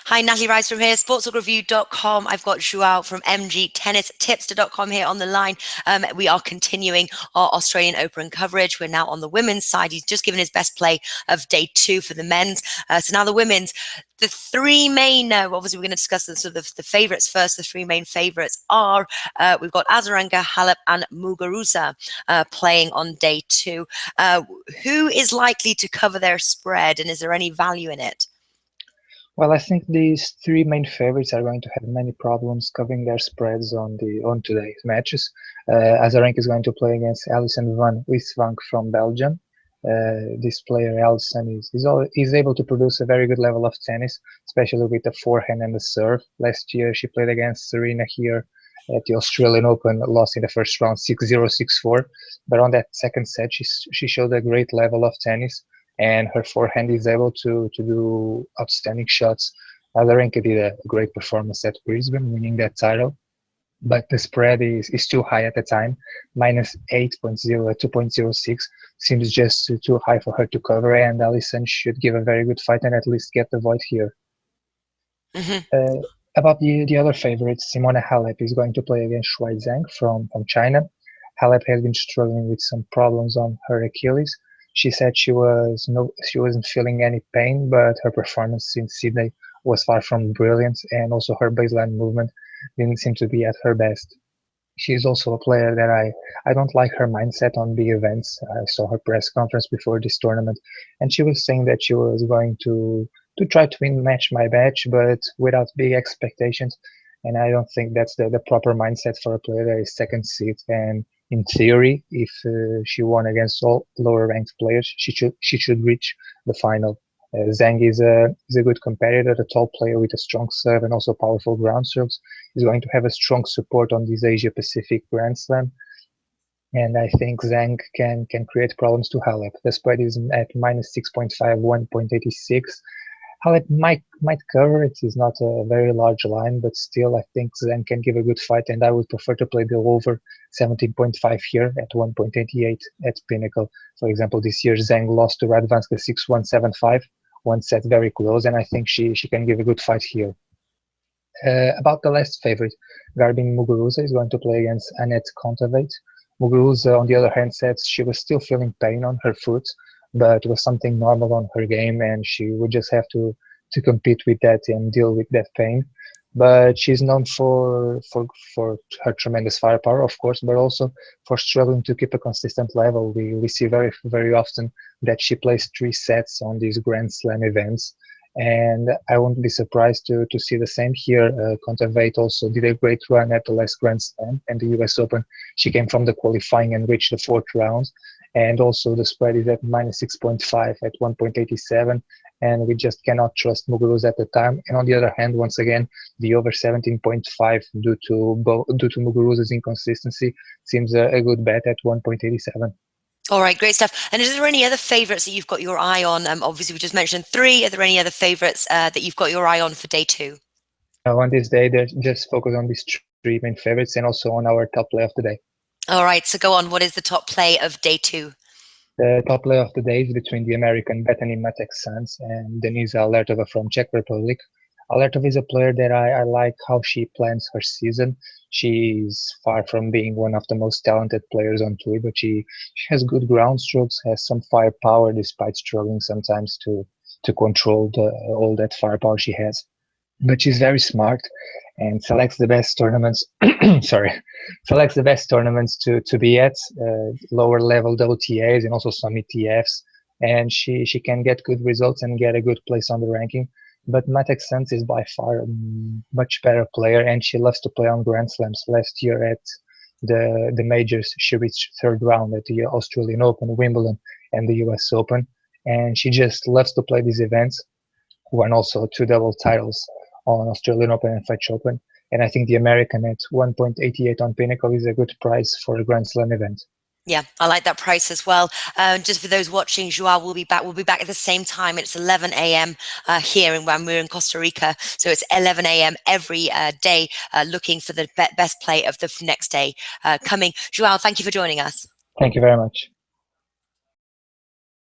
Hi, Natalie Rice from here, sportstalkreview.com. I've got Joao from mgtennistipster.com here on the line. We are continuing our Australian Open coverage. We're now on the women's side. He's just given his best play of day 2 for the men's. So now the women's. The three main, obviously we're going to discuss the sort of the favourites first. The three main favourites are, we've got Azarenka, Halep and Muguruza playing on day 2. Who is likely to cover their spread, and is there any value in it? Well, I think these three main favorites are going to have many problems covering their spreads on today's matches. Azarenka is going to play against Alison van Wisvank from Belgium. This player, Alison, is able to produce a very good level of tennis, especially with the forehand and the serve. Last year, she played against Serena here at the Australian Open, lost in the first round 6-0, 6-4. But on that second set, she showed a great level of tennis, and her forehand is able to do outstanding shots. Azarenka did a great performance at Brisbane, winning that title, but the spread is too high at the time. Minus 8.0 at 2.06 seems just too high for her to cover, and Alison should give a very good fight and at least get the void here. About the other favorites, Simona Halep is going to play against Shuai Zhang from China. Halep has been struggling with some problems on her Achilles. She said she wasn't feeling any pain, but her performance in Sydney was far from brilliant, and also her baseline movement didn't seem to be at her best. She's also a player that I don't like her mindset on big events. I saw her press conference before this tournament, and she was saying that she was going to try to win match by match, but without big expectations. And I don't think that's the proper mindset for a player that is second seed. And in theory, if she won against all lower ranked players, she should reach the final. Zhang is a good competitor, a tall player with a strong serve and also powerful ground strokes. He's going to have a strong support on this Asia Pacific Grand Slam. And I think Zhang can create problems to Halep. The spread is at minus 6.5, 1.86. Halep might cover it. It's not a very large line, but still I think Zhang can give a good fight, and I would prefer to play the over 17.5 here at 1.88 at Pinnacle. For example, this year Zhang lost to Radwanska 6-1, 7-5, one set very close, and I think she can give a good fight here. About the last favorite, Garbine Muguruza is going to play against Anett Kontaveit. Muguruza, on the other hand, said she was still feeling pain on her foot, but it was something normal on her game, and she would just have to compete with that and deal with that pain. But she's known for her tremendous firepower, of course, but also for struggling to keep a consistent level. We see very, very often that she plays 3 sets on these Grand Slam events, and I won't be surprised to see the same here. Kontaveit also did a great run at the last Grand Slam and the US Open. She came from the qualifying and reached the 4th round. And also the spread is at minus 6.5 at 1.87, and we just cannot trust Muguruza at the time. And on the other hand, once again, the over 17.5 due to Muguruza's inconsistency seems a good bet at 1.87. All right, great stuff. And is there any other favourites that you've got your eye on? Obviously, we just mentioned 3. Are there any other favourites that you've got your eye on for day 2? On this day, they're just focused on these 3 main favourites and also on our top play of the day. All right, so go on. What is the top play of day 2? The top play of the day is between the American Bethany Matek-Sands and Denisa Alertova from Czech Republic. Alertova is a player that I like how she plans her season. She's far from being one of the most talented players on tour, but she has good ground strokes, has some firepower despite struggling sometimes to control all that firepower she has. But she's very smart and selects the best tournaments. Selects the best tournaments to be at, lower level WTAs and also some ETFs. And she can get good results and get a good place on the ranking. But Matek-Sands is by far a much better player, and she loves to play on Grand Slams. Last year at the majors, she reached 3rd round at the Australian Open, Wimbledon, and the US Open. And she just loves to play these events. Won also 2 double titles on Australian Open and French Open. And I think the American at 1.88 on Pinnacle is a good price for a Grand Slam event. Yeah, I like that price as well. Just for those watching, Joao will be back. We'll be back at the same time. It's 11 a.m. Here when we're in Costa Rica. So it's 11 a.m. every day, looking for the best play of the next day coming. Joao, thank you for joining us. Thank you very much.